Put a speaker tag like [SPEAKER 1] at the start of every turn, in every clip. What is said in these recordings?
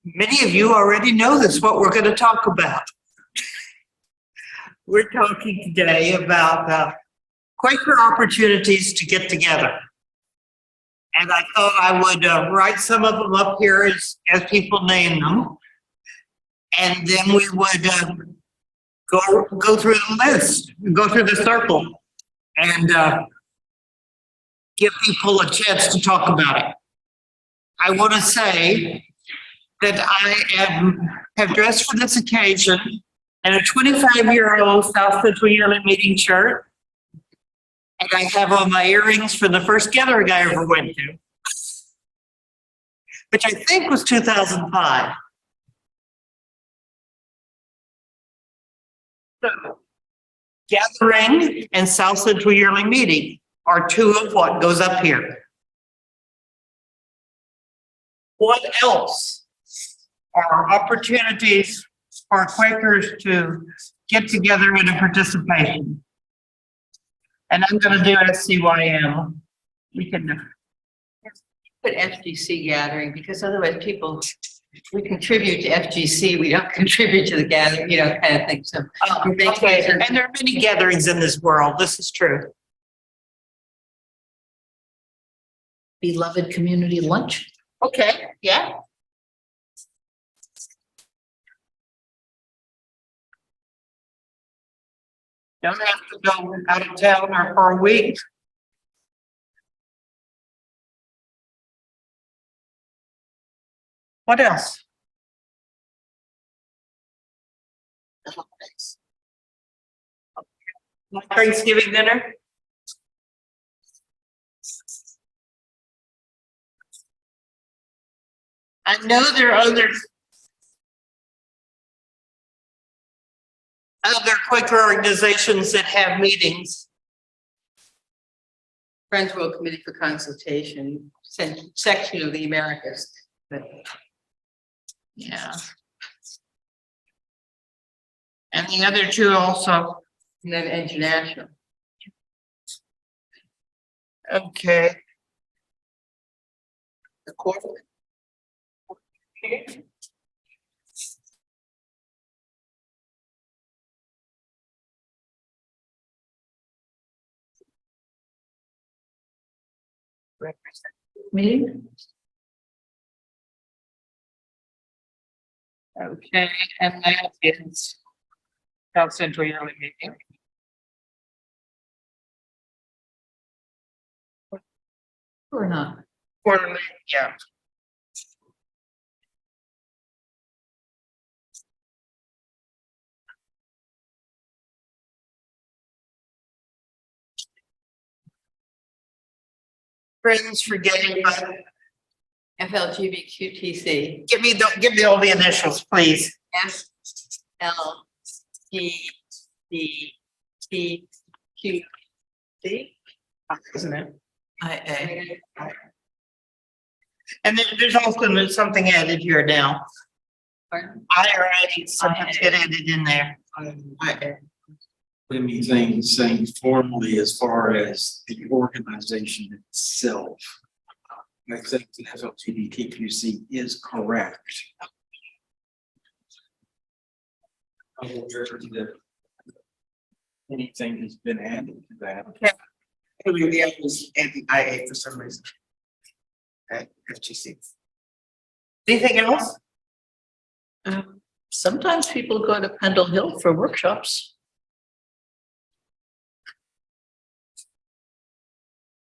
[SPEAKER 1] Many of you already know this, what we're going to talk about. We're talking today about Quaker opportunities to get together. And I thought I would write some of them up here as people name them. And then we would go through the list, go through the circle, and give people a chance to talk about it. I want to say that I have dressed for this occasion in a 25-year-old South Central Yearly Meeting shirt. And I have on my earrings from the first gathering I ever went to, which I think was 2005. So, gathering and South Central Yearly Meeting are two of what goes up here. What else are opportunities for Quakers to get together in a participation? And I'm going to do SCYM. We can
[SPEAKER 2] put FGC gathering, because otherwise people, we contribute to FGC, we don't contribute to the gathering, you know, kind of thing. So,
[SPEAKER 1] okay. And there are many gatherings in this world. This is true.
[SPEAKER 3] Beloved community lunch.
[SPEAKER 1] Okay, yeah. Don't have to go out of town or for a week. What else? Thanksgiving dinner? I know there are other Quaker organizations that have meetings.
[SPEAKER 2] Friends World Committee for Consultation, section of the Americas. But
[SPEAKER 1] Yeah. And the other two also.
[SPEAKER 2] and then international.
[SPEAKER 1] Okay.
[SPEAKER 2] The court.
[SPEAKER 3] Meeting.
[SPEAKER 1] Okay, and that is South Central Yearly Meeting.
[SPEAKER 3] Or not.
[SPEAKER 1] Quarterly, yeah. Friends for Getting By.
[SPEAKER 2] FLGBQTC.
[SPEAKER 1] Give me all the initials, please.
[SPEAKER 2] FLGBTQC.
[SPEAKER 1] Isn't it?
[SPEAKER 3] IA.
[SPEAKER 1] And then there's also something added here now.
[SPEAKER 2] Pardon?
[SPEAKER 1] IRA, sometimes get added in there.
[SPEAKER 4] Anything saying formally as far as the organization itself. I think the FLGBTQC is correct. I'm aware that anything has been added to that.
[SPEAKER 5] Maybe I was anti-IA for some reason. At FGC.
[SPEAKER 1] Anything else?
[SPEAKER 3] Sometimes people go to Pendle Hill for workshops.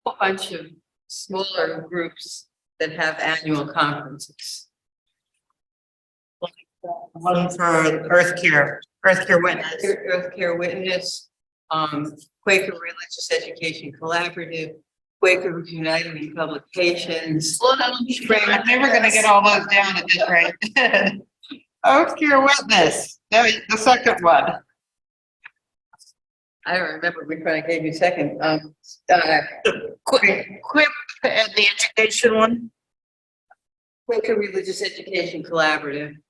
[SPEAKER 2] A bunch of smaller groups that have annual conferences.
[SPEAKER 1] One for Earth Care Witness.
[SPEAKER 2] Earth Care Witness, Quaker Religious Education Collaborative, Quaker United in Publications.
[SPEAKER 3] Slow down.
[SPEAKER 1] I'm never gonna get all those down at this rate. Earth Care Witness, the second one.
[SPEAKER 2] I don't remember which one I gave you second.
[SPEAKER 1] Quip and the education one.
[SPEAKER 2] Quaker Religious Education Collaborative.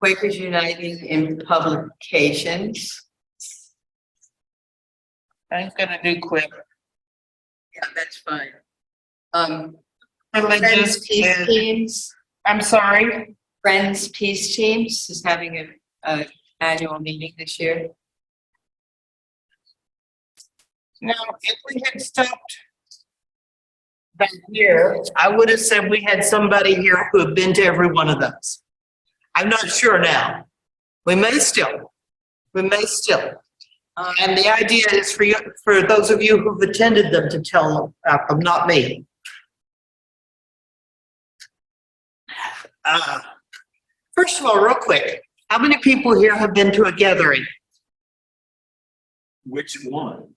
[SPEAKER 2] Quakers Uniting in Publications.
[SPEAKER 1] I'm gonna do Quip.
[SPEAKER 2] Yeah, that's fine.
[SPEAKER 1] religious,
[SPEAKER 2] Peace
[SPEAKER 1] and,
[SPEAKER 2] Teams,
[SPEAKER 1] I'm sorry,
[SPEAKER 2] Friends Peace Teams is having a annual meeting this year.
[SPEAKER 1] now, if we had stopped back here, I would have said we had somebody here who had been to every one of those. I'm not sure now. We may still. We may still. And the idea is for you, for those of you who've attended them to tell them, not me. First of all, real quick, how many people here have been to a gathering?
[SPEAKER 4] Which one?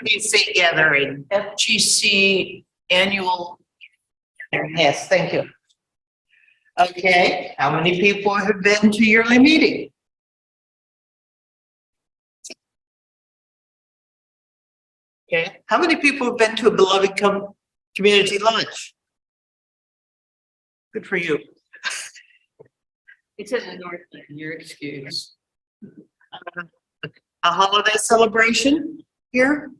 [SPEAKER 1] FBC gathering.
[SPEAKER 3] FGC annual,
[SPEAKER 1] Yes, thank you. Okay, how many people have been to yearly meeting? Okay, how many people have been to a beloved community lunch? Good for you.
[SPEAKER 2] It's in the North, you're excused.
[SPEAKER 1] A holiday celebration here?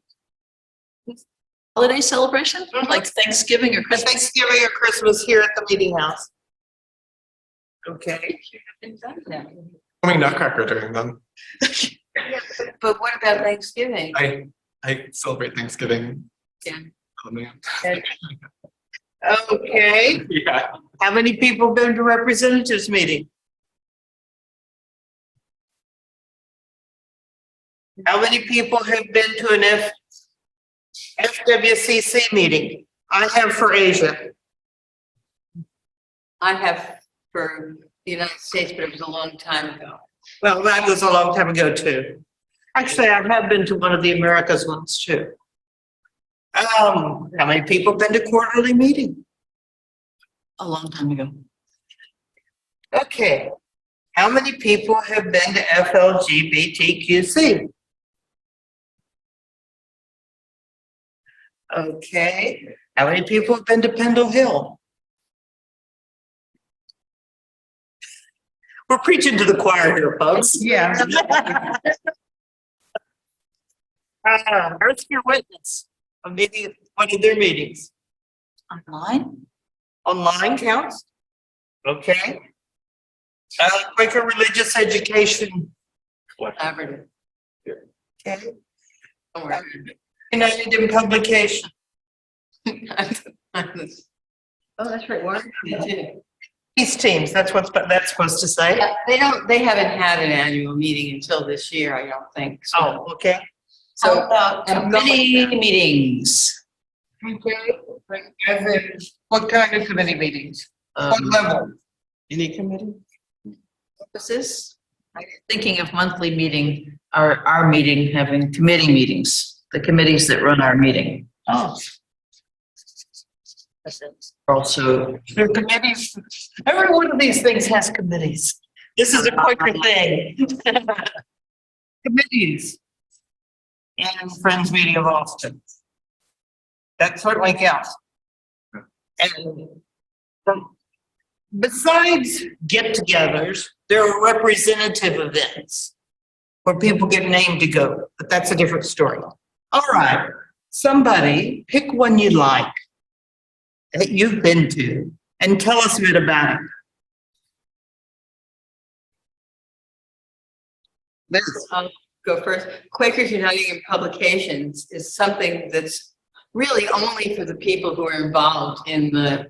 [SPEAKER 3] holiday celebration, like Thanksgiving or Christmas.
[SPEAKER 1] Thanksgiving or Christmas here at the meeting house? Okay.
[SPEAKER 6] Coming Nutcracker during them.
[SPEAKER 2] But what about Thanksgiving?
[SPEAKER 6] I celebrate Thanksgiving.
[SPEAKER 2] Yeah.
[SPEAKER 6] Oh man.
[SPEAKER 1] Okay,
[SPEAKER 6] Yeah.
[SPEAKER 1] how many people have been to representatives meeting? How many people have been to an FWCC meeting? I have for Asia.
[SPEAKER 2] I have for the United States, but it was a long time ago.
[SPEAKER 1] Well, that was a long time ago too. Actually, I have been to one of the Americas ones too. How many people have been to quarterly meeting?
[SPEAKER 3] A long time ago.
[SPEAKER 1] Okay. How many people have been to FLGBTQC? Okay. How many people have been to Pendle Hill? We're preaching to the choir here, folks.
[SPEAKER 2] Yeah.
[SPEAKER 1] Earth Your Witness, a meeting, one of their meetings.
[SPEAKER 3] Online?
[SPEAKER 1] Online counts? Okay. Quaker Religious Education.
[SPEAKER 2] Collaborative.
[SPEAKER 1] Okay.
[SPEAKER 2] Don't worry.
[SPEAKER 1] United in Publication.
[SPEAKER 2] Oh, that's right. Washington.
[SPEAKER 1] Peace teams, that's what that's supposed to say.
[SPEAKER 2] Yeah, they haven't had an annual meeting until this year, I don't think. So,
[SPEAKER 1] Oh, okay.
[SPEAKER 2] so
[SPEAKER 3] How about committee meetings?
[SPEAKER 1] Okay. As in, what kind of committee meetings? What level?
[SPEAKER 6] Any committee?
[SPEAKER 3] Purposes? I'm thinking of monthly meeting, our meeting having committee meetings, the committees that run our meeting.
[SPEAKER 1] Oh.
[SPEAKER 3] Also,
[SPEAKER 1] There are committees. Every one of these things has committees. This is a Quaker thing. Committees. And Friends Meeting of Austin. That certainly counts. And besides get-togethers, there are representative events where people get named to go, but that's a different story. All right, somebody, pick one you like that you've been to and tell us a bit about it.
[SPEAKER 2] I'll go first. Quakers Uniting in Publications is something that's really only for the people who are involved in the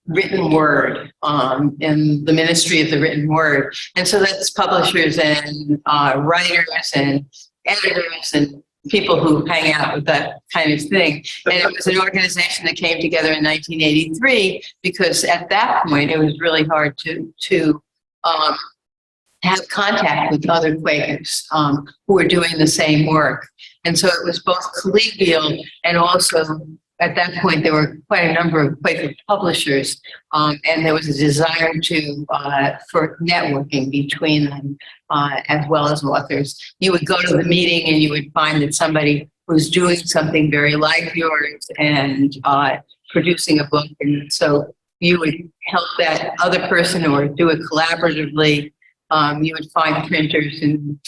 [SPEAKER 2] written word, in the ministry of the written word. And so that's publishers and writers and editors and people who hang out with that kind of thing. And it was an organization that came together in 1983 because at that point it was really hard to have contact with other Quakers who were doing the same work. And so it was both collegial and also at that point there were quite a number of Quaker publishers and there was a desire for networking between them as well as authors. You would go to the meeting and you would find that somebody was doing something very like yours and producing a book. And so you would help that other person or do it collaboratively. You would find printers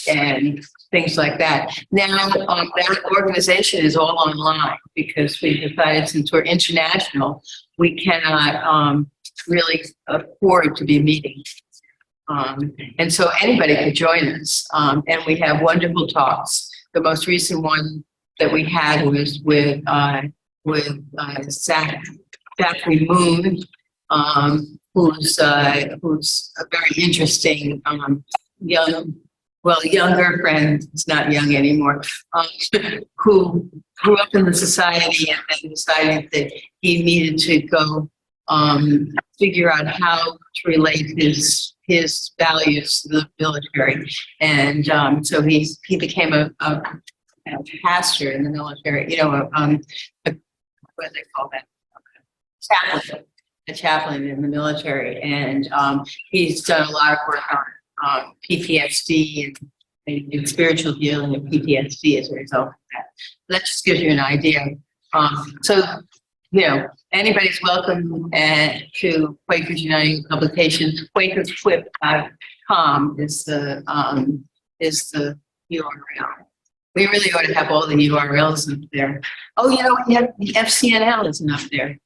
[SPEAKER 2] and things like that. Now, that organization is all online because we decided since we're international, we cannot really afford to be meeting. And so anybody could join us. And we have wonderful talks. The most recent one that we had was with Zachary Moon, who's a very interesting younger friend. It's not young anymore. Who grew up in the society and then decided that he needed to go figure out how to relate his values to the military, and so he became a pastor in the military. What do they call that? Chaplain. A chaplain in the military, and he's done a lot of work on PTSD and spiritual healing of PTSD as a result of that. That just gives you an idea. So, anybody's welcome to Quakers Uniting Publications. QuakersQuip.com is the URL. We really ought to have all the URLs up there. Oh, we have the FCNL isn't up there. You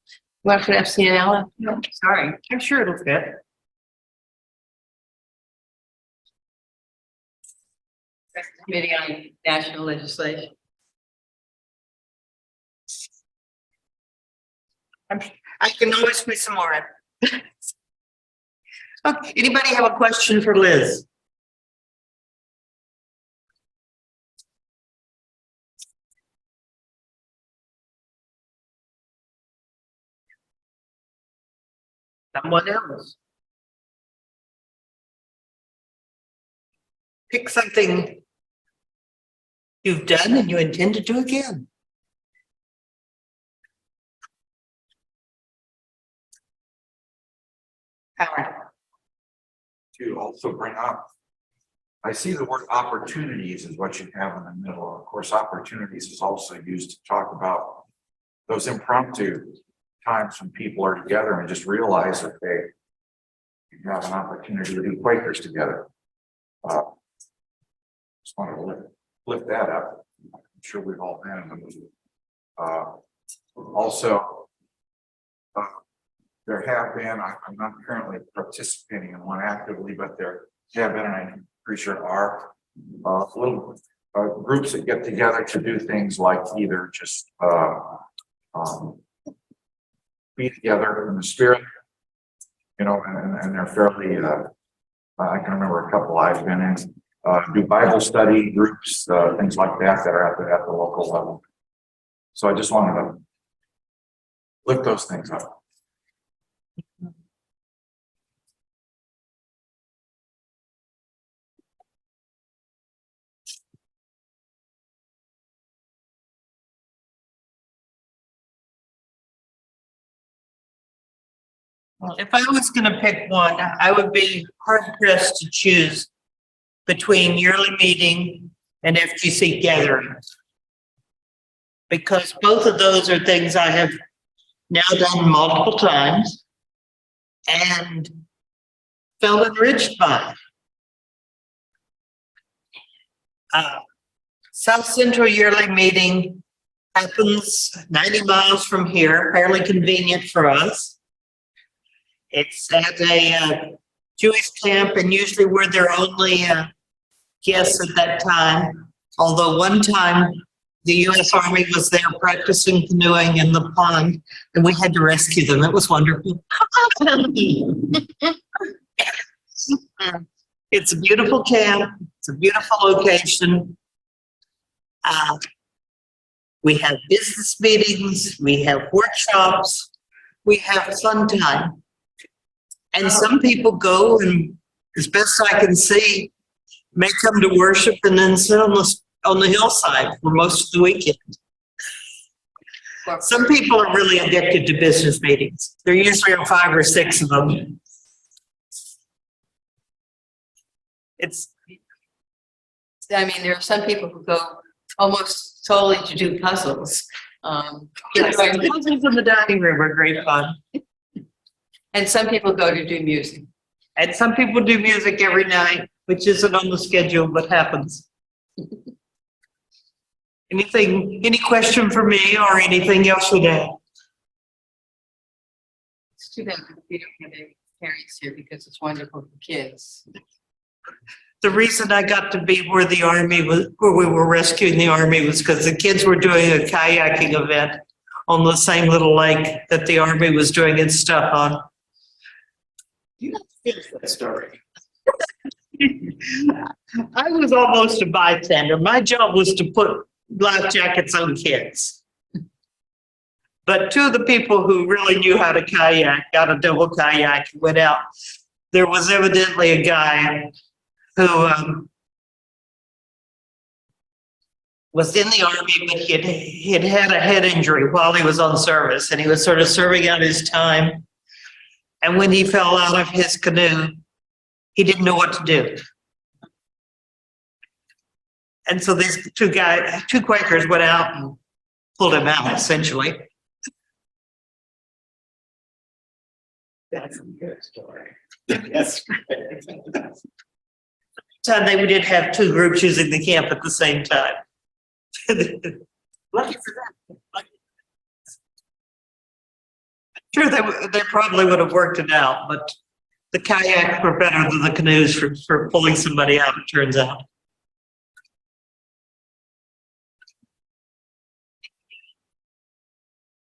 [SPEAKER 2] want to put FCNL up? No, sorry.
[SPEAKER 1] I'm sure it'll fit.
[SPEAKER 2] Committee on National Legislation.
[SPEAKER 1] I can always put some more in. Okay, anybody have a question for Liz? Someone else? Pick something you've done and you intend to do again. Howard.
[SPEAKER 7] To also bring up, I see the word opportunities is what you have in the middle. Of course, opportunities is also used to talk about those impromptu times when people are together and just realize that you have an opportunity to do Quakers together. Just want to lift that up. I'm sure we've all been in the movie. Also, there have been, I'm not currently participating in one actively, but there have been, and I'm pretty sure are, little groups that get together to do things like either just be together in the spirit, and they're fairly, I can remember a couple I've been in, do Bible study groups, things like that are at the local level. So I just wanted to lift those things up.
[SPEAKER 1] Well, if I was going to pick one, I would be hard pressed to choose between yearly meeting and FGC gatherings. Because both of those are things I have now done multiple times and felt enriched by. South Central yearly meeting happens 90 miles from here, fairly convenient for us. It's at a Jewish camp, and usually we're their only guests at that time. Although one time the U.S. Army was there practicing canoeing in the pond, and we had to rescue them. It was wonderful. It's a beautiful camp. It's a beautiful location. We have business meetings. We have workshops. We have fun time. And some people go, and as best I can see, may come to worship and then sit on the hillside for most of the weekend. Some people are really addicted to business meetings. There usually are 5 or 6 of them.
[SPEAKER 2] There are some people who go almost solely to do puzzles.
[SPEAKER 1] Yes, puzzles in the dining room are great fun.
[SPEAKER 2] And some people go to do music.
[SPEAKER 1] And some people do music every night, which isn't on the schedule, but happens. Any question for me or anything else you'd add?
[SPEAKER 2] It's too bad we don't have any parents here because it's wonderful for kids.
[SPEAKER 1] The reason I got to be where the Army was, where we were rescuing the Army, was because the kids were doing a kayaking event on the same little lake that the Army was doing its stuff on.
[SPEAKER 5] You don't finish that story.
[SPEAKER 1] I was almost a bystander. My job was to put life jackets on kids. But two of the people who really knew how to kayak got a double kayak and went out. There was evidently a guy who was in the Army, but he'd had a head injury while he was on service, and he was sort of serving out his time. And when he fell out of his canoe, he didn't know what to do. And so these two Quakers went out and pulled him out, essentially.
[SPEAKER 5] That's a good story. That's great.
[SPEAKER 1] So we did have two groups using the camp at the same time.
[SPEAKER 5] Lucky for that.
[SPEAKER 1] Sure, they probably would have worked it out, but the kayaks were better than the canoes for pulling somebody out, it turns out.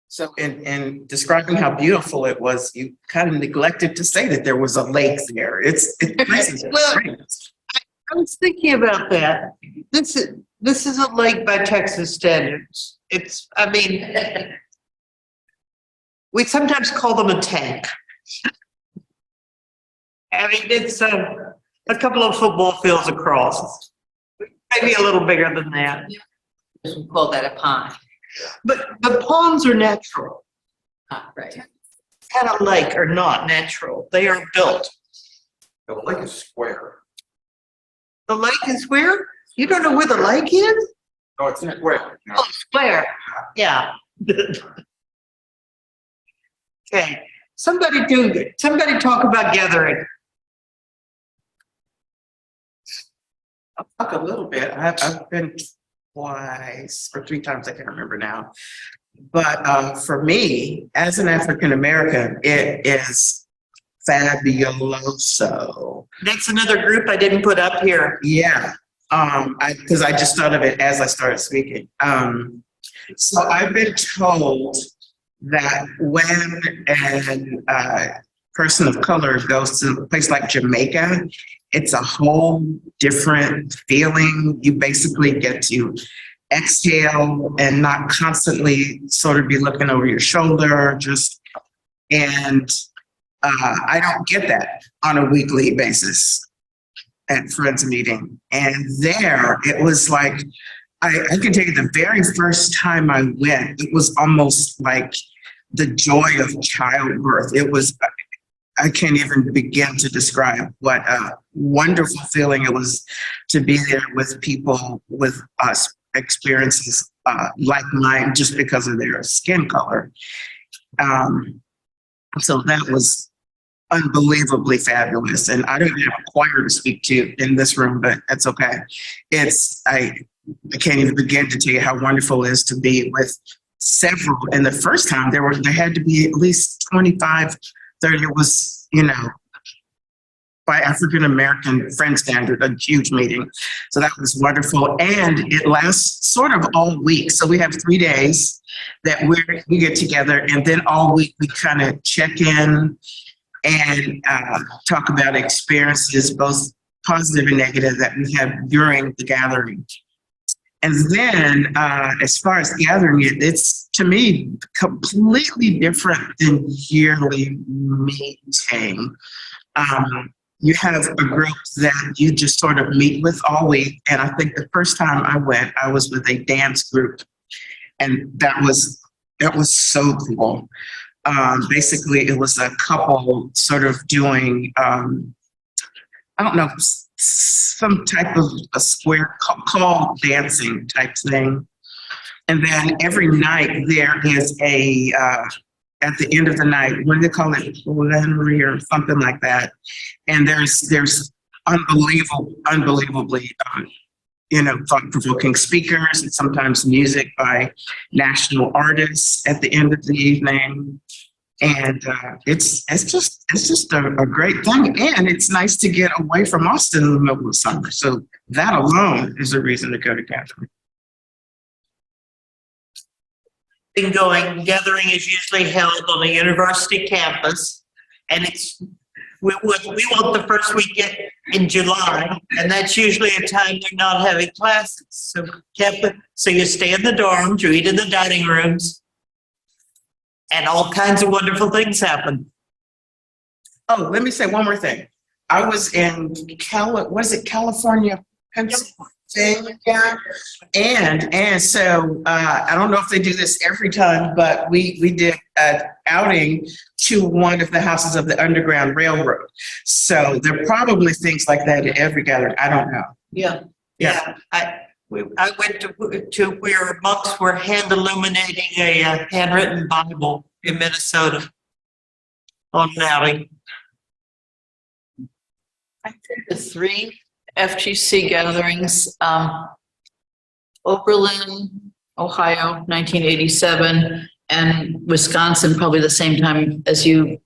[SPEAKER 5] So in describing how beautiful it was, you kind of neglected to say that there was a lake there. It's
[SPEAKER 1] Well, I was thinking about that. This is a lake by Texas standards. We sometimes call them a tank. I mean, it's a couple of football fields across. Maybe a little bigger than that.
[SPEAKER 2] We call that a pond.
[SPEAKER 1] But the ponds are natural.
[SPEAKER 2] Right.
[SPEAKER 1] Kind of lake are not natural. They are built.
[SPEAKER 7] The lake is square.
[SPEAKER 1] The lake is where? You don't know where the lake is?
[SPEAKER 7] No, it's square. No.
[SPEAKER 1] Oh, square. Yeah. Okay. Somebody talk about gathering.
[SPEAKER 5] I'll talk a little bit. I've been twice or three times, I can't remember now. But for me, as an African American, it is fabuloso.
[SPEAKER 1] That's another group I didn't put up here.
[SPEAKER 5] Yeah, because I just thought of it as I started speaking. So I've been told that when a person of color goes to a place like Jamaica, it's a whole different feeling. You basically get to exhale and not constantly sort of be looking over your shoulder. I don't get that on a weekly basis at Friends meeting. And there, it was like, I can tell you the very first time I went, it was almost like the joy of childbirth. It was, I can't even begin to describe what a wonderful feeling it was to be there with people with us experiences like mine just because of their skin color. So that was unbelievably fabulous. And I don't even have a choir to speak to in this room, but that's okay. I can't even begin to tell you how wonderful it is to be with several. And the first time there had to be at least 25, 30. It was, by African American friend standard, a huge meeting. So that was wonderful. And it lasts sort of all week. So we have 3 days that we get together, and then all week we kind of check in and talk about experiences, both positive and negative, that we have during the gathering. And then as far as gathering it's, to me, completely different than yearly meeting. You have a group that you just sort of meet with all week. And I think the first time I went, I was with a dance group. And that was so cool. Basically, it was a couple sort of doing, I don't know, some type of a square call dancing type thing. And then every night there is at the end of the night, what do they call it? Plenary or something like that. And there's unbelievably thought-provoking speakers and sometimes music by national artists at the end of the evening. And it's just a great thing. And it's nice to get away from Austin in the middle of summer. So that alone is a reason to go to gathering.
[SPEAKER 1] Gathering is usually held on a university campus, and we want the first weekend in July, and that's usually a time they're not having classes. So you stay in the dorms, you eat in the dining rooms, and all kinds of wonderful things happen.
[SPEAKER 5] Oh, let me say one more thing. I was in California, Pennsylvania? And so I don't know if they do this every time, but we did an outing to one of the houses of the Underground Railroad. So there are probably things like that at every gathering. I don't know.
[SPEAKER 3] Yeah.
[SPEAKER 1] Yeah, I went to where monks were hand illuminating a handwritten Bible in Minnesota on an outing.
[SPEAKER 3] I think the 3 FGC gatherings, Oberlin, Ohio, 1987, and Wisconsin, probably the same time as you,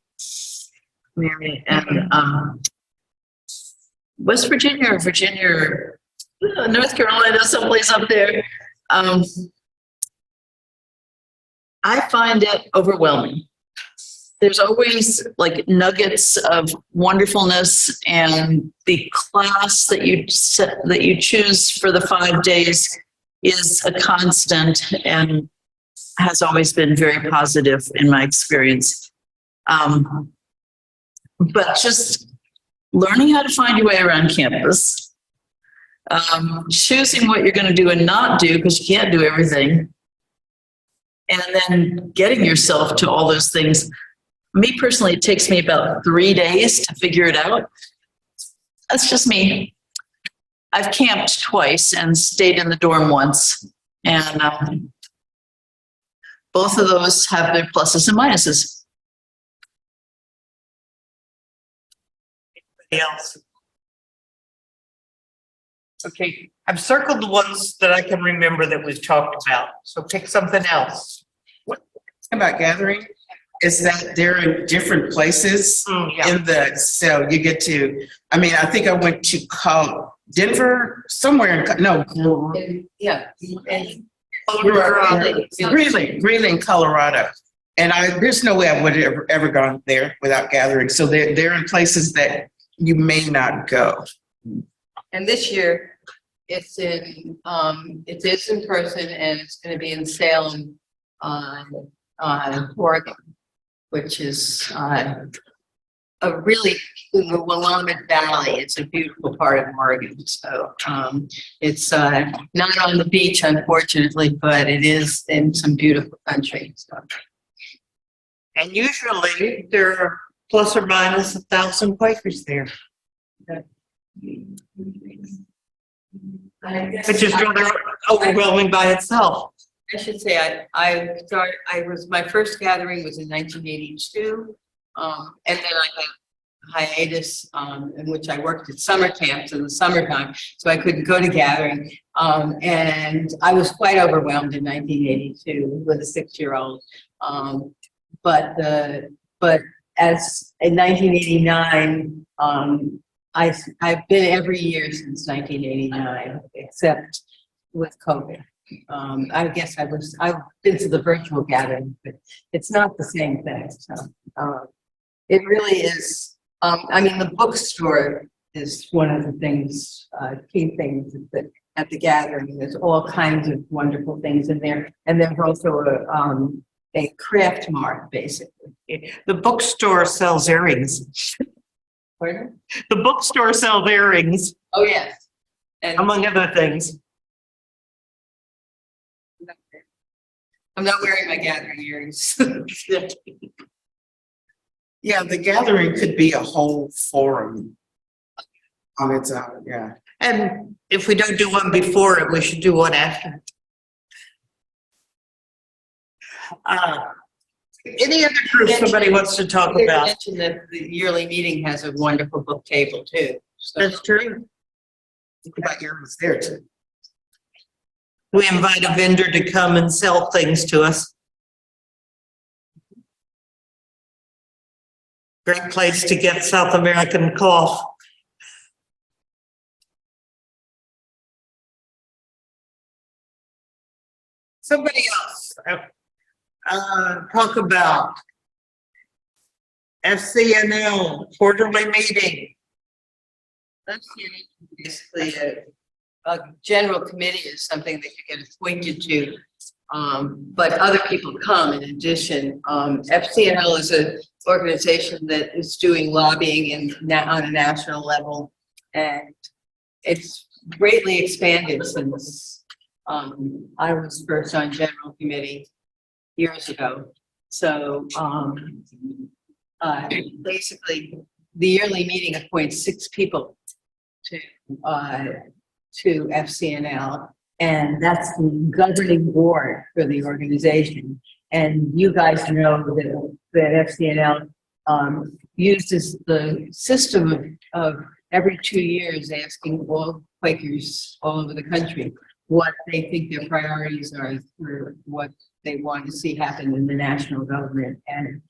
[SPEAKER 3] Mary, and West Virginia or Virginia, or North Carolina, someplace up there. I find it overwhelming. There's always like nuggets of wonderfulness, and the class that you choose for the 5 days is a constant and has always been very positive in my experience. But just learning how to find your way around campus, choosing what you're going to do and not do because you can't do everything, and then getting yourself to all those things. Me personally, it takes me about 3 days to figure it out. That's just me. I've camped twice and stayed in the dorm once. And both of those have their pluses and minuses.
[SPEAKER 1] Anybody else? Okay, I've circled the ones that I can remember that we've talked about. So pick something else.
[SPEAKER 5] About gathering is that they're in different places so you get to, I think I went to Denver, somewhere Greeley in Colorado. And there's no way I would have ever gone there without gathering. So they're in places that you may not go.
[SPEAKER 2] And this year, it is in person, and it's going to be in Salem, Oregon, which is a really, in the Willamette Valley. It's a beautiful part of Oregon. So it's not on the beach, unfortunately, but it is in some beautiful country. So.
[SPEAKER 1] And usually there are plus or minus 1,000 Quakers there. Which is rather overwhelming by itself.
[SPEAKER 2] I should say my first gathering was in 1982, and then I had hiatus in which I worked at summer camps in the summertime, so I couldn't go to gathering, and I was quite overwhelmed in 1982 with a 6-year-old, but as in 1989, I've been every year since 1989, except with COVID. I guess I've been to the virtual gathering, but it's not the same thing. So it really is. The bookstore is one of the things, key things at the gathering. There's all kinds of wonderful things in there, and there's also a craft mart, basically.
[SPEAKER 1] The bookstore sells earrings.
[SPEAKER 2] Pardon?
[SPEAKER 1] The bookstore sells earrings,
[SPEAKER 2] Oh yes, and
[SPEAKER 1] among other things.
[SPEAKER 2] I'm not wearing my gathering earrings.
[SPEAKER 5] Yeah, the gathering could be a whole forum on its own, yeah.
[SPEAKER 1] And if we don't do one before it, we should do one after. Any other group somebody wants to talk
[SPEAKER 2] I
[SPEAKER 1] about?
[SPEAKER 2] mentioned that the yearly meeting has a wonderful book table too. So
[SPEAKER 1] That's true.
[SPEAKER 5] Think about earrings there too.
[SPEAKER 1] We invite a vendor to come and sell things to us. Great place to get South American cough. Somebody else, talk about FCNL quarterly meeting.
[SPEAKER 2] That's basically a general committee is something that you get appointed to. But other people come in addition. FCNL is an organization that is doing lobbying on a national level. And it's greatly expanded since I was first on general committee years ago. So basically, the yearly meeting appoints 6 people to FCNL, and that's the governing board for the organization. And you guys know that FCNL uses the system of every 2 years asking all Quakers all over the country what they think their priorities are for what they want to see happen in the national government. And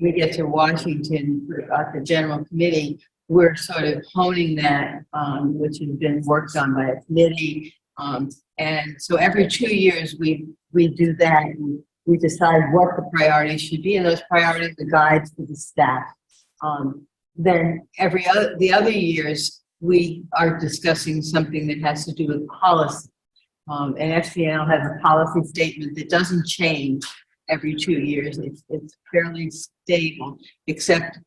[SPEAKER 2] we get to Washington at the general committee, we're sort of honing that, which has been worked on by a committee. And so every 2 years we do that. And we decide what the priorities should be, and those priorities are guides to the staff. Then the other years we are discussing something that has to do with policy. And FCNL has a policy statement that doesn't change every 2 years. It's fairly stable, except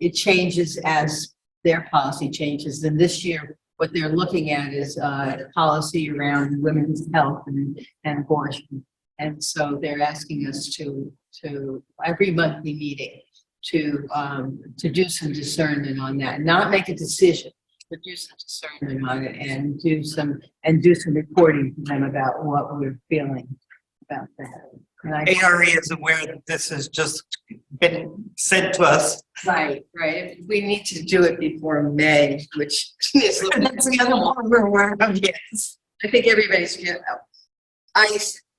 [SPEAKER 2] it changes as their policy changes. And this year, what they're looking at is policy around women's health and abortion. And so they're asking us to every monthly meeting to do some discernment on that, not make a decision, but do some discernment on it and do some reporting to them about what we're feeling about that.
[SPEAKER 1] ARE is aware that this has just been sent to us.
[SPEAKER 2] Right. We need to do it before May, which is
[SPEAKER 1] That's the other one we're aware of, yes.
[SPEAKER 2] I think everybody's,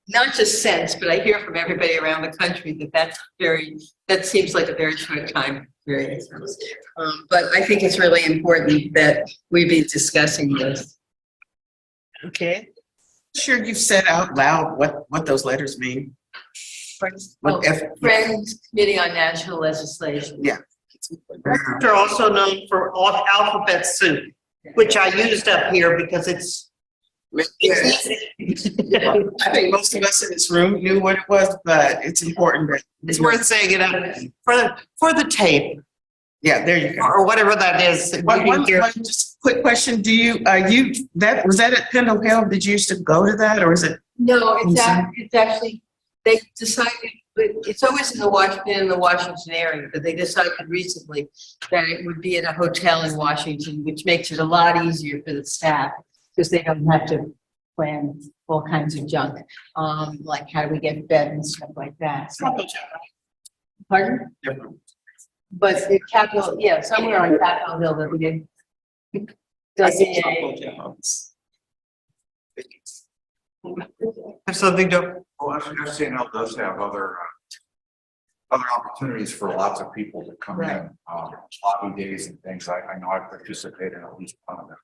[SPEAKER 2] not just sense, but I hear from everybody around the country that seems like a very short time period. But I think it's really important that we be discussing this.
[SPEAKER 1] Okay.
[SPEAKER 5] Sure, you've said out loud what those letters mean. What
[SPEAKER 2] Friends Committee on National Legislation.
[SPEAKER 5] Yeah.
[SPEAKER 1] They're also known for alphabet soup, which I used up here because it's
[SPEAKER 5] I think most of us in this room knew what it was, but it's important that
[SPEAKER 1] it's worth saying it up for the tape
[SPEAKER 5] yeah, there you go.
[SPEAKER 1] or whatever that is.
[SPEAKER 5] One just quick question: do you was that at Pendle Hill? Did you used to go to that, or is it?
[SPEAKER 2] No, it's actually they decided. It's always in the Washington area, but they decided recently that it would be at a hotel in Washington, which makes it a lot easier for the staff because they don't have to plan all kinds of junk, like how do we get fed and stuff like that. So, pardon?
[SPEAKER 4] Different.
[SPEAKER 2] But the Capitol, yeah, somewhere on Capitol Hill that we did.
[SPEAKER 1] Have something to.
[SPEAKER 7] Well, FCNL does have other opportunities for lots of people to come in, lobby days and things. I know I participate in at least one of them.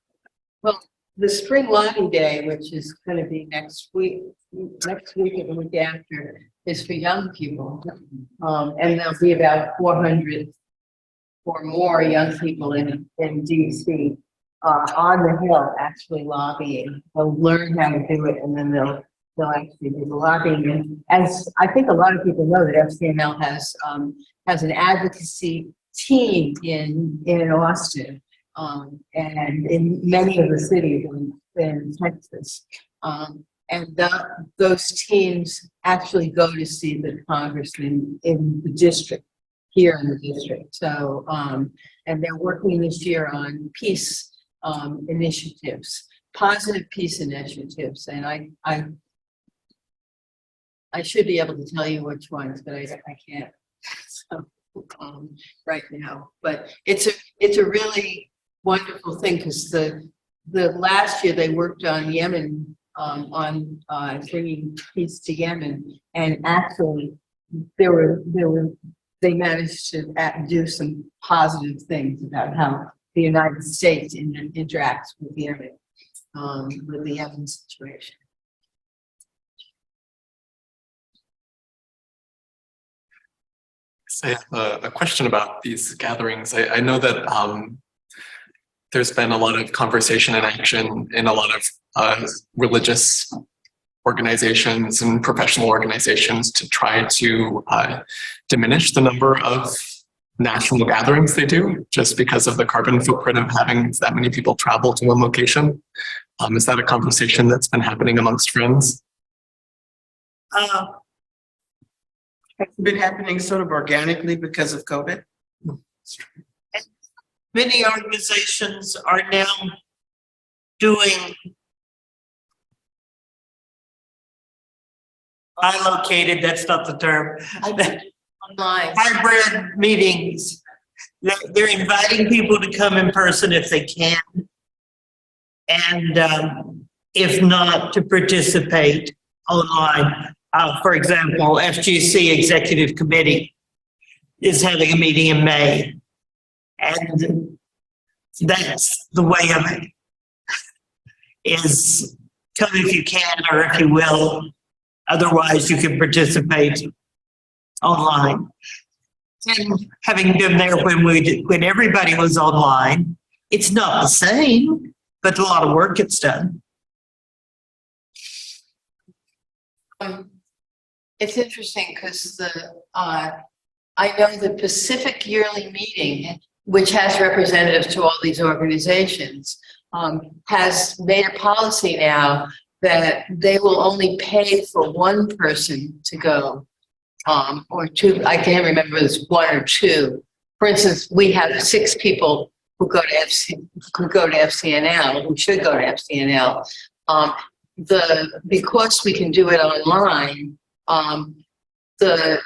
[SPEAKER 2] Well, the spring lobby day, which is going to be next week and the week after, is for young people. And there'll be about 400 or more young people in DC on the Hill actually lobbying. They'll learn how to do it, and then they'll actually do the lobbying. And as I think a lot of people know, that FCNL has an advocacy team in Austin and in many of the cities in Texas. And those teams actually go to see the congressman in the district, here in the district. So, and they're working this year on peace initiatives, positive peace initiatives. And I should be able to tell you which ones, but I can't so, right now. But it's a really wonderful thing because the last year they worked on Yemen, on bringing peace to Yemen, and actually they managed to do some positive things about how the United States interacts with Yemen, with the Yemen situation.
[SPEAKER 6] So I have a question about these gatherings. I know that there's been a lot of conversation and action in a lot of religious organizations and professional organizations to try to diminish the number of national gatherings they do, just because of the carbon footprint of having that many people travel to one location. Is that a conversation that's been happening amongst friends?
[SPEAKER 5] It's been happening sort of organically because of COVID.
[SPEAKER 1] Many organizations are now doing bilocated, that's not the term,
[SPEAKER 2] Online.
[SPEAKER 1] hybrid meetings. They're inviting people to come in person if they can. And if not, to participate online. For example, FGC Executive Committee is having a meeting in May. And that's the way of it, is come if you can or if you will. Otherwise, you can participate online. And having been there when everybody was online, it's not the same, but a lot of work gets done.
[SPEAKER 2] It's interesting because I know the Pacific Yearly Meeting, which has representatives to all these organizations, has made a policy now that they will only pay for one person to go, or two. I can't remember if it's one or two. For instance, we have 6 people who go to FCNL, who should go to FCNL. Because we can do it online, the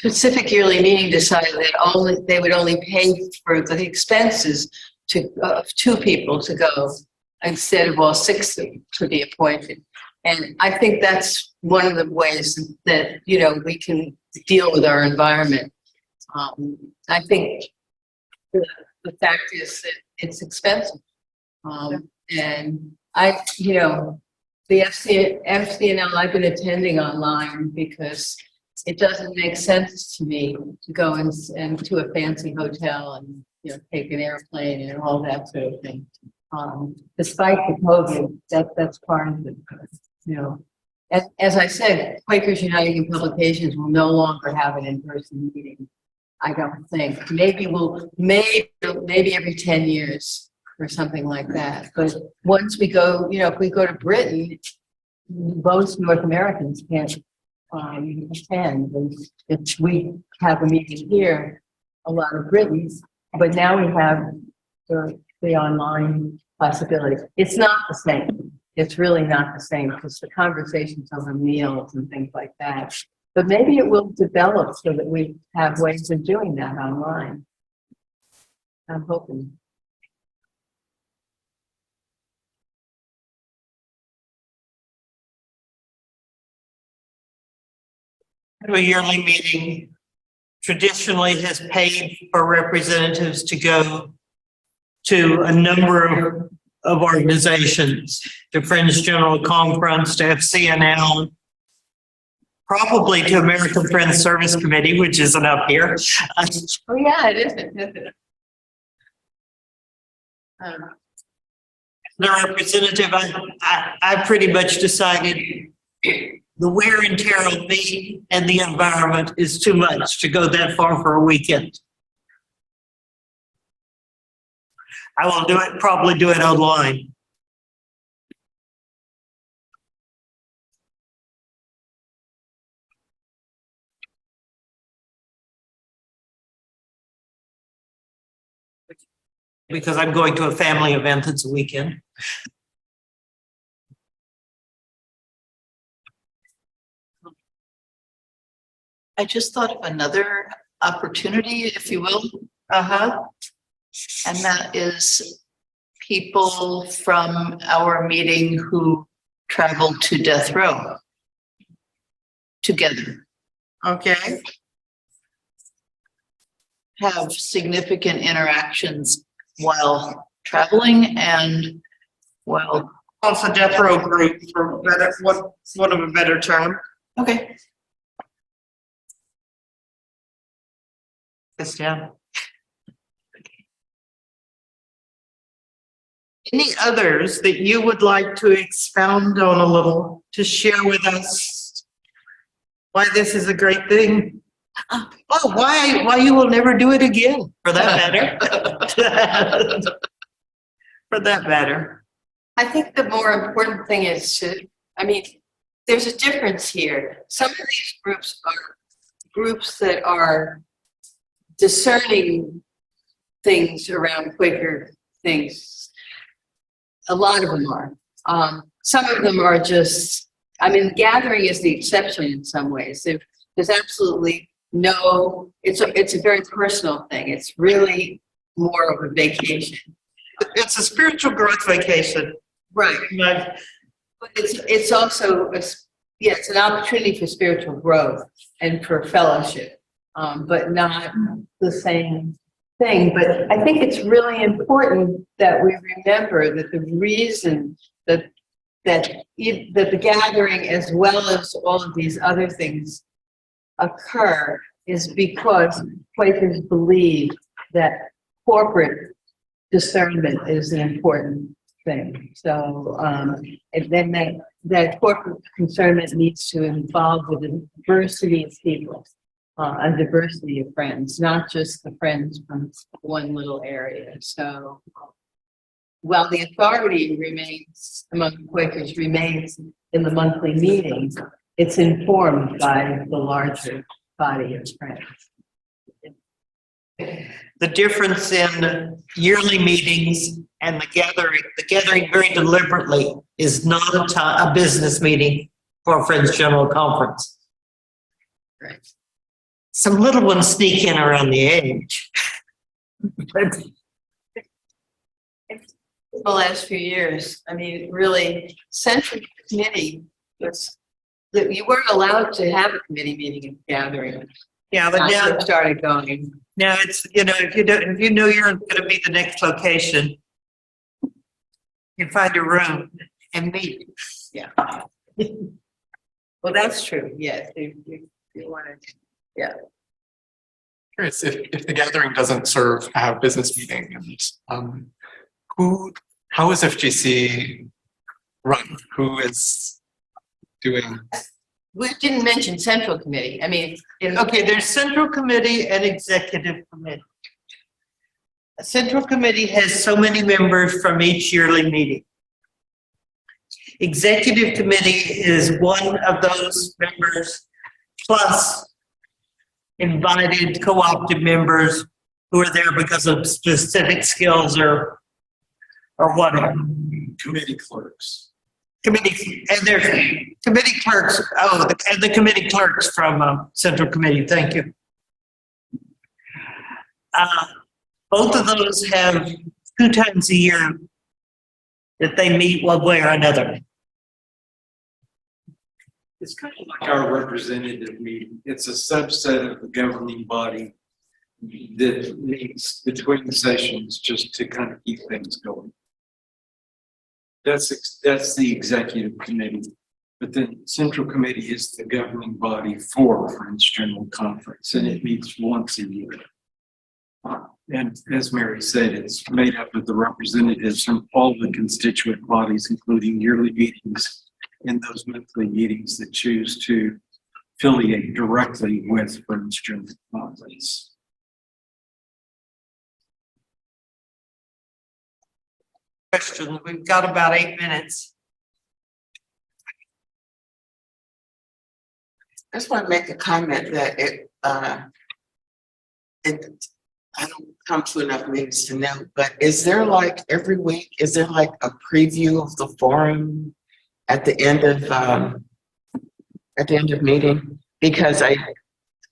[SPEAKER 2] Pacific Yearly Meeting decided that they would only pay for the expenses of 2 people to go instead of all 6 to be appointed. And I think that's one of the ways that, we can deal with our environment. I think the fact is that it's expensive. And the FCNL I've been attending online because it doesn't make sense to me to go and to a fancy hotel and take an airplane and all that sort of thing. Despite the COVID, that's part of it. As I said, Quakers Uniting in Publications will no longer have an in-person meeting. I don't think. Maybe every 10 years or something like that. But once we go, if we go to Britain, most North Americans can't attend. And if we have a meeting here, a lot of Britons, but now we have the online possibility. It's not the same. It's really not the same because the conversations over meals and things like that. But maybe it will develop so that we have ways of doing that online. I'm hoping.
[SPEAKER 1] A yearly meeting traditionally has paid for representatives to go to a number of organizations, to Friends General Conference, to FCNL, probably to American Friends Service Committee, which isn't up here.
[SPEAKER 2] Oh yeah, it isn't.
[SPEAKER 1] The representative, I pretty much decided the wear and tear of me and the environment is too much to go that far for a weekend. I will probably do it online. Because I'm going to a family event that's a weekend.
[SPEAKER 3] I just thought of another opportunity, if you will.
[SPEAKER 1] Uh-huh.
[SPEAKER 3] And that is
[SPEAKER 2] people from our meeting who traveled to death row together.
[SPEAKER 1] Okay,
[SPEAKER 2] Have significant interactions while traveling and while,
[SPEAKER 1] also death row group for better, one of a better term.
[SPEAKER 2] okay.
[SPEAKER 1] This down. Any others that you would like to expound on a little, to share with us why this is a great thing? Oh, why you will never do it again, for that matter. For that matter.
[SPEAKER 2] I think the more important thing is there's a difference here. Some of these groups are groups that are discerning things around Quaker things. A lot of them are. Some of them are just, gathering is the exception in some ways. There's absolutely no, it's a very personal thing. It's really more of a vacation.
[SPEAKER 1] It's a spiritual growth vacation.
[SPEAKER 2] Right.
[SPEAKER 1] But
[SPEAKER 2] But it's also, it's an opportunity for spiritual growth and for fellowship, but not the same thing. But I think it's really important that we remember that the reason that the gathering, as well as all of these other things, occur is because Quakers believe that corporate discernment is an important thing. So, and then that corporate discernment needs to involve the diversity of people, a diversity of friends, not just the friends from one little area. So, while the authority remains among Quakers remains in the monthly meetings, it's informed by the larger body of friends.
[SPEAKER 1] the difference in yearly meetings and the gathering very deliberately is not a business meeting for a Friends General Conference.
[SPEAKER 2] Right.
[SPEAKER 1] Some little ones sneak in around the edge. But
[SPEAKER 2] The last few years, really, Central Committee was that you weren't allowed to have a committee meeting and gathering.
[SPEAKER 1] yeah, but now,
[SPEAKER 2] It started going.
[SPEAKER 1] now it's, if you know you're going to be the next location, you find a room and meet.
[SPEAKER 2] Yeah. Well, that's true. Yes, you wanted.
[SPEAKER 6] Curious if the gathering doesn't serve to have business meetings, how is FGC run? Who is doing?
[SPEAKER 2] We didn't mention Central Committee.
[SPEAKER 1] Okay, there's Central Committee and Executive Committee. A Central Committee has so many members from each yearly meeting. Executive Committee is one of those members, plus invited co-opted members who are there because of specific skills or whatever.
[SPEAKER 4] Committee clerks.
[SPEAKER 1] Committee, and there's committee clerks, and the committee clerks from Central Committee, thank you. Both of those have 2 times a year that they meet one way or another.
[SPEAKER 4] It's kind of like our representative meeting. It's a subset of the governing body that meets between sessions just to kind of keep things going. That's the executive committee. But then Central Committee is the governing body for Friends General Conference, and it meets once a year. And as Mary said, it's made up of the representatives from all the constituent bodies, including yearly meetings and those monthly meetings that choose to affiliate directly with Friends General Conference.
[SPEAKER 1] Question, we've got about 8 minutes.
[SPEAKER 5] I just want to make a comment that I don't come to enough meetings to know, but is there like every week, is there like a preview of the forum at the end of meeting? Because I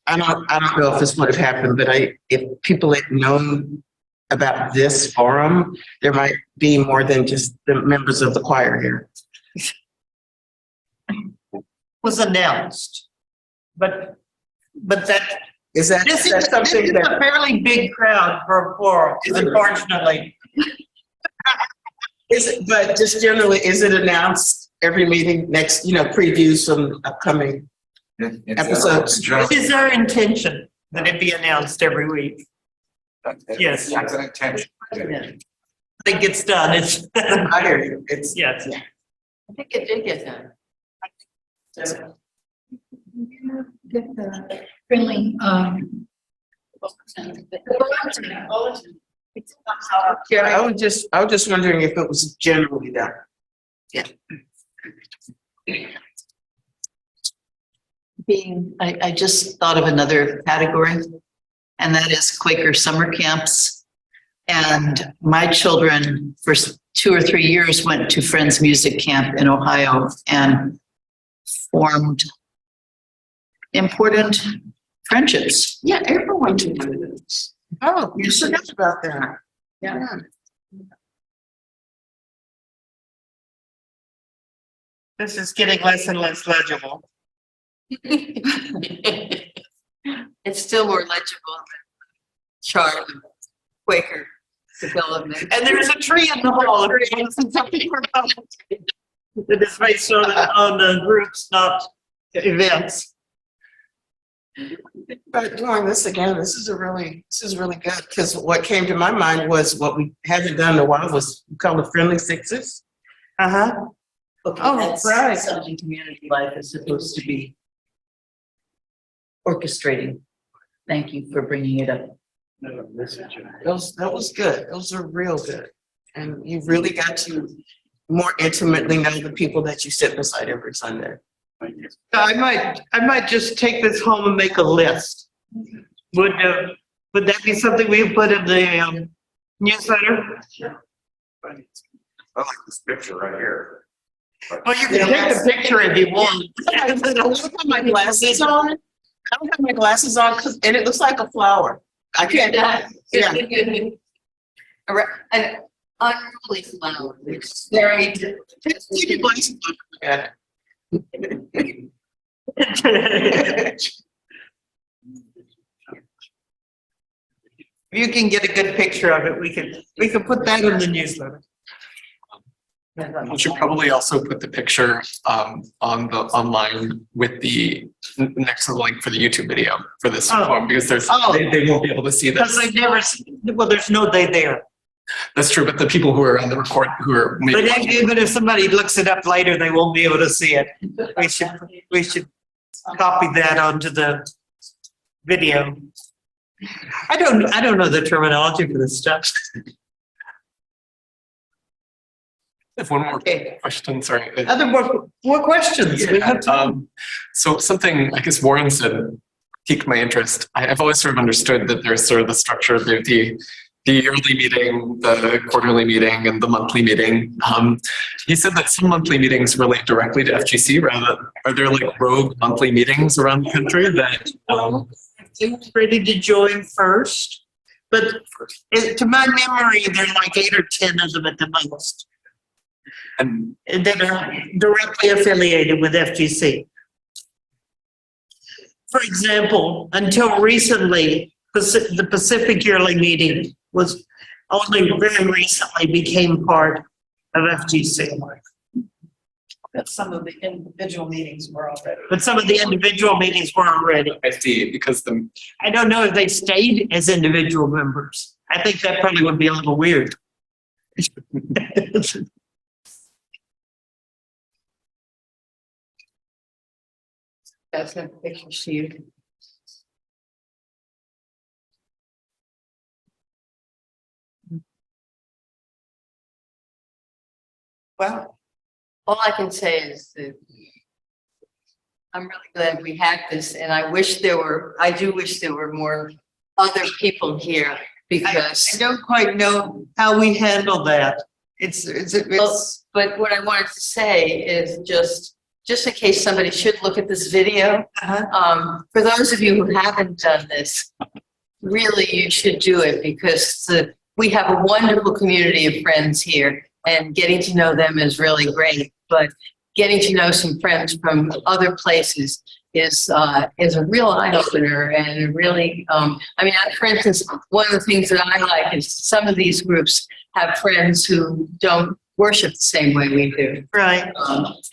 [SPEAKER 5] don't know if this would have happened, but if people had known about this forum, there might be more than just the members of the choir here.
[SPEAKER 1] Was announced. But that,
[SPEAKER 5] Is that,
[SPEAKER 1] this
[SPEAKER 5] that's
[SPEAKER 1] is
[SPEAKER 5] something
[SPEAKER 1] a
[SPEAKER 5] that,
[SPEAKER 1] fairly big crowd for a forum, unfortunately.
[SPEAKER 5] is it, but just generally, is it announced every meeting next, previews some upcoming episodes?
[SPEAKER 1] It is our intention that it be announced every week. Yes.
[SPEAKER 7] That's an intention.
[SPEAKER 1] It gets done, it's,
[SPEAKER 5] I hear you. It's,
[SPEAKER 1] yes.
[SPEAKER 2] I think it did get done.
[SPEAKER 8] Get the friendly,
[SPEAKER 5] yeah, I was just wondering if it was generally done.
[SPEAKER 3] I just thought of another category, and that is Quaker summer camps. And my children, for 2 or 3 years, went to Friends Music Camp in Ohio and formed important friendships.
[SPEAKER 5] Yeah, everyone can do this. Oh, you forgot about that.
[SPEAKER 3] Yeah.
[SPEAKER 1] This is getting less and less legible.
[SPEAKER 2] It's still more legible than chart of Quaker development.
[SPEAKER 1] And there's a tree in the hall. That is based on the groups, not events.
[SPEAKER 5] But doing this again, this is really good, because what came to my mind was what we haven't done in a while was we call it friendly sixes.
[SPEAKER 1] Uh-huh.
[SPEAKER 3] Okay,
[SPEAKER 1] Oh,
[SPEAKER 3] that's
[SPEAKER 1] right.
[SPEAKER 3] something community life is supposed to be orchestrating. Thank you for bringing it up.
[SPEAKER 5] That was good. Those are real good. And you really got to more intimately know the people that you sit beside every Sunday.
[SPEAKER 1] I might just take this home and make a list. Would that be something we put in the newsletter?
[SPEAKER 7] I like this picture right here.
[SPEAKER 1] Well, you can take the picture if you want.
[SPEAKER 5] I don't have my glasses on. I don't have my glasses on, and it looks like a flower. I can't. Yeah.
[SPEAKER 2] An unruly flower. It's very.
[SPEAKER 5] Keep your glasses on. Yeah.
[SPEAKER 1] You can get a good picture of it. We can put that in the newsletter.
[SPEAKER 6] We should probably also put the picture on the online with the next to the link for the YouTube video for this one, because they won't be able to see
[SPEAKER 1] Because
[SPEAKER 6] this.
[SPEAKER 1] they've never, well, there's no they there.
[SPEAKER 6] That's true, but the people who are on the record who are
[SPEAKER 1] But
[SPEAKER 6] maybe
[SPEAKER 1] even if somebody looks it up later, they won't be able to see it. We should copy that onto the video. I don't know the terminology for this stuff.
[SPEAKER 6] I have one more question, sorry.
[SPEAKER 1] Other more questions? We have time.
[SPEAKER 6] So something, I guess Warren said, piqued my interest. I've always sort of understood that there's sort of the structure of the yearly meeting, the quarterly meeting, and the monthly meeting. He said that some monthly meetings relate directly to FGC. Rather, are there like rogue monthly meetings around the country that?
[SPEAKER 1] They were ready to join first, but to my memory, there's like 8 or 10 of them at the most.
[SPEAKER 6] And
[SPEAKER 1] That are directly affiliated with FGC. For example, until recently, the Pacific Yearly Meeting was only very recently became part of FGC.
[SPEAKER 3] But some of the individual meetings were already.
[SPEAKER 1] But some of the individual meetings were already.
[SPEAKER 6] I see, because
[SPEAKER 1] I don't know if they stayed as individual members. I think that probably would be a little weird.
[SPEAKER 2] That's a picture to you.
[SPEAKER 1] Well,
[SPEAKER 2] All I can say is that I'm really glad we had this, and I do wish there were more other people here,
[SPEAKER 1] I
[SPEAKER 2] because,
[SPEAKER 1] don't quite know how we handle that. It's
[SPEAKER 2] but what I wanted to say is just in case somebody should look at this video, for those of you who haven't done this, really you should do it, because we have a wonderful community of friends here, and getting to know them is really great. But getting to know some friends from other places is a real eye opener, and really, for instance, one of the things that I like is some of these groups have friends who don't worship the same way we do,
[SPEAKER 1] Right.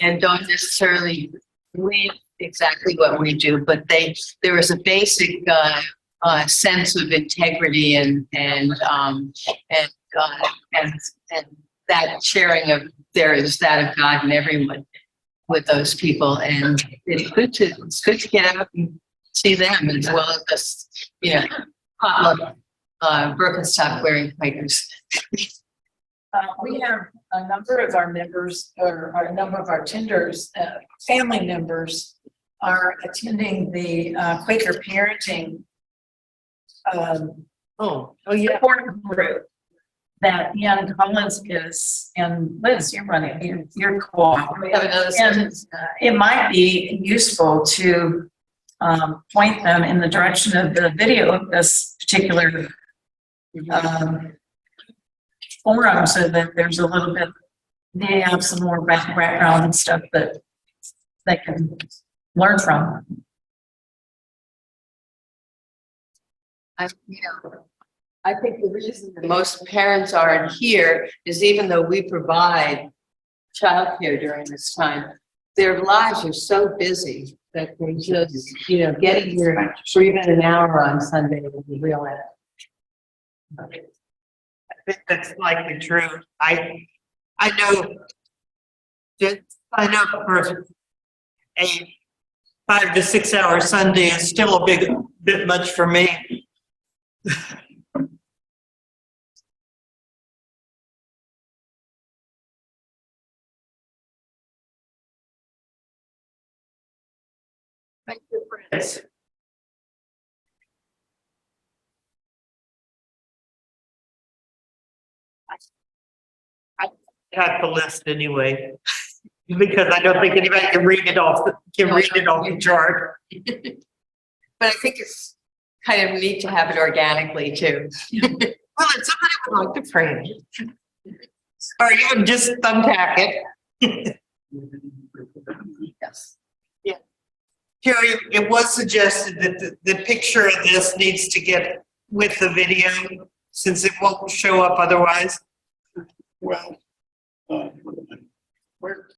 [SPEAKER 2] and don't necessarily believe exactly what we do, but there is a basic sense of integrity and that sharing of there is that of God and everyone with those people, and it's good to get out and see them as well as this, potluck Birkenstock wearing Quakers.
[SPEAKER 9] We have a number of our members, or a number of our tenders, family members are attending the Quaker parenting support group that Ian Collins is, and Liz, you're running, you're co-op.
[SPEAKER 2] We have another
[SPEAKER 9] And it might be useful to point them in the direction of the video of this particular forum, so that there's a little bit, they have some more background and stuff that they can learn from.
[SPEAKER 2] I think the reason that most parents aren't here is even though we provide childcare during this time, their lives are so busy that they just, getting here for even an hour on Sunday is a real effort.
[SPEAKER 1] I think that's likely true. I know just sign up for a 5 to 6 hour Sunday is still a bit much for me. Thank you, friends. I got the list anyway, because I don't think anybody can read it off the chart.
[SPEAKER 2] But I think it's kind of neat to have it organically too.
[SPEAKER 1] Well, if somebody would like to frame it, or even just thumbtack it.
[SPEAKER 2] Yes.
[SPEAKER 1] Yeah. Terry, it was suggested that the picture of this needs to get with the video, since it won't show up otherwise.
[SPEAKER 10] Well, where